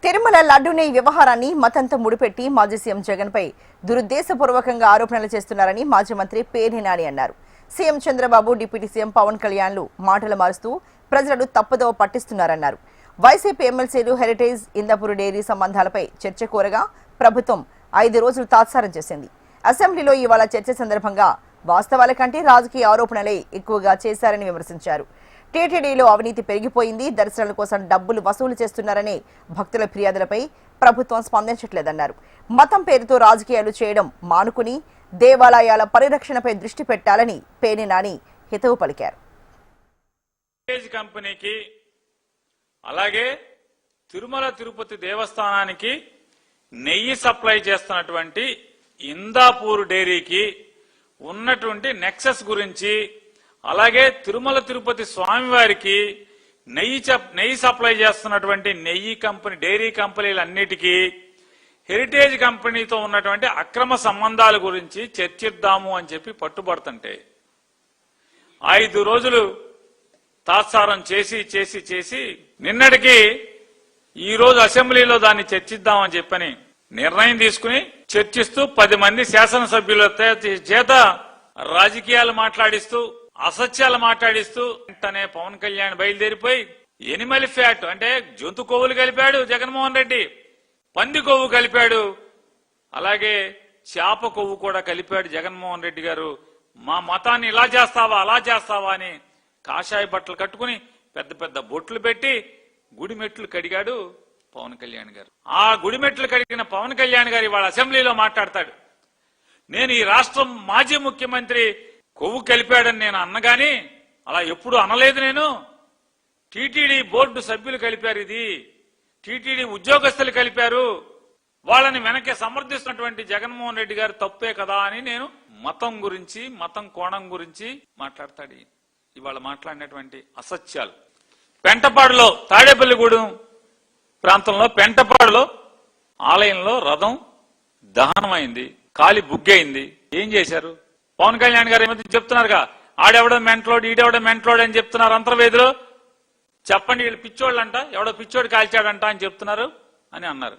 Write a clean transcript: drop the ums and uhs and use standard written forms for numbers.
తిరుమల లడ్డూనే వ్యవహారాన్ని మతంతో ముడిపెట్టి మాజీ సీఎం జగన్ పై దురుద్దేశపూర్వకంగా ఆరోపణలు చేస్తున్నారని మాజీ మంత్రి పేర్ని నాని అన్నారు. CM Chandrababu, deputy CM Pawan కళ్యాణ్లు మాటలు మారుస్తూ ప్రజలను తప్పుదోవ పట్టిస్తున్నారన్నారు. వైసీపీ ఎమ్మెల్సీలు హెరిటేజ్, ఇందాపూర్ డైరీ సంబంధాలపై చర్చ కోరగా ప్రభుత్వం 5 రోజులు తాత్సారం చేసింది. అసెంబ్లీలో ఇవాళ చర్చ సందర్భంగా వాస్తవాల కంటే రాజకీయ ఆరోపణలే ఎక్కువగా చేశారని విమర్శించారు. టీటీడీలో అవినీతి పెరిగిపోయింది, దర్శనాల కోసం డబ్బులు వసూలు చేస్తున్నారనే భక్తుల ఫిర్యాదులపై ప్రభుత్వం స్పందించట్లేదన్నారు. మతం పేరుతో రాజకీయాలు చేయడం మానుకుని దేవాలయాల పరిరక్షణపై దృష్టి పెట్టాలని పేర్ని నాని హితవు పలికారు. కంపెనీకి అలాగే తిరుమల తిరుపతి దేవస్థానానికి నెయ్యి సప్లై చేస్తున్నటువంటి ఇందాపూర్ డైరీకి ఉన్నటువంటి నెక్సెస్ గురించి, అలాగే తిరుమల తిరుపతి స్వామివారికి నెయ్యి సప్లై చేస్తున్నటువంటి డైరీ కంపెనీలన్నిటికీ హెరిటేజ్ కంపెనీతో ఉన్నటువంటి అక్రమ సంబంధాల గురించి చర్చిద్దాము అని చెప్పి పట్టుబడుతుంటే 5 రోజులు తాత్సారం చేసి నిన్నటికి ఈ రోజు అసెంబ్లీలో దాన్ని చర్చిద్దామని చెప్పని నిర్ణయం తీసుకుని చర్చిస్తూ 10 మంది శాసనసభ్యుల చేత రాజకీయాలు మాట్లాడిస్తూ, అసత్యాలు మాట్లాడిస్తూ వెంటనే పవన్ కళ్యాణ్ బయలుదేరిపోయి ఎనిమల్ ఫ్యాట్ అంటే జంతు కొవ్వులు కలిపాడు జగన్మోహన్ రెడ్డి, పంది కొవ్వు కలిపాడు, అలాగే చేప కొవ్వు కూడా కలిపాడు జగన్మోహన్ రెడ్డి గారు. మా మతాన్ని ఇలా చేస్తావా అలా చేస్తావా అని కాషాయ బట్టలు కట్టుకుని పెద్ద పెద్ద బొట్లు పెట్టి గుడిమెట్లు కడిగాడు పవన్ కళ్యాణ్ గారు. ఆ గుడిమెట్లు కడిగిన పవన్ కళ్యాణ్ గారు ఇవాళ అసెంబ్లీలో మాట్లాడతాడు, నేను ఈ రాష్ట్రం మాజీ ముఖ్యమంత్రి కొవ్వు కలిపాడని నేను అన్నగాని అలా ఎప్పుడు అనలేదు. నేను టీటీడీ బోర్డు సభ్యులు కలిపారు, ఇది టీటీడీ ఉద్యోగస్తులు కలిపారు, వాళ్ళని వెనకే సమర్థిస్తున్నటువంటి జగన్మోహన్ రెడ్డి గారు తప్పే కదా అని నేను మతం గురించి, మతం కోణం గురించి మాట్లాడతాడు. ఇవాళ మాట్లాడినటువంటి అసత్యాలు. పెంటపాడులో, తాడేపల్లిగూడెం ప్రాంతంలో పెంటపాడులో ఆలయంలో రథం దహనమైంది, కాలి బుగ్గైంది. ఏం చేశారు? పవన్ కళ్యాణ్ గారు ఏమైతే చెప్తున్నారుగా, ఆడెవడో మెంట్లోడు, ఈడెవడో మెంట్లోడు అని చెప్తున్నారు అంతర్వేదిలో. చెప్పండి, వీళ్ళు పిచ్చోళ్ళంట, ఎవడో పిచ్చోడు కాల్చాడంట అని చెప్తున్నారు అని అన్నారు.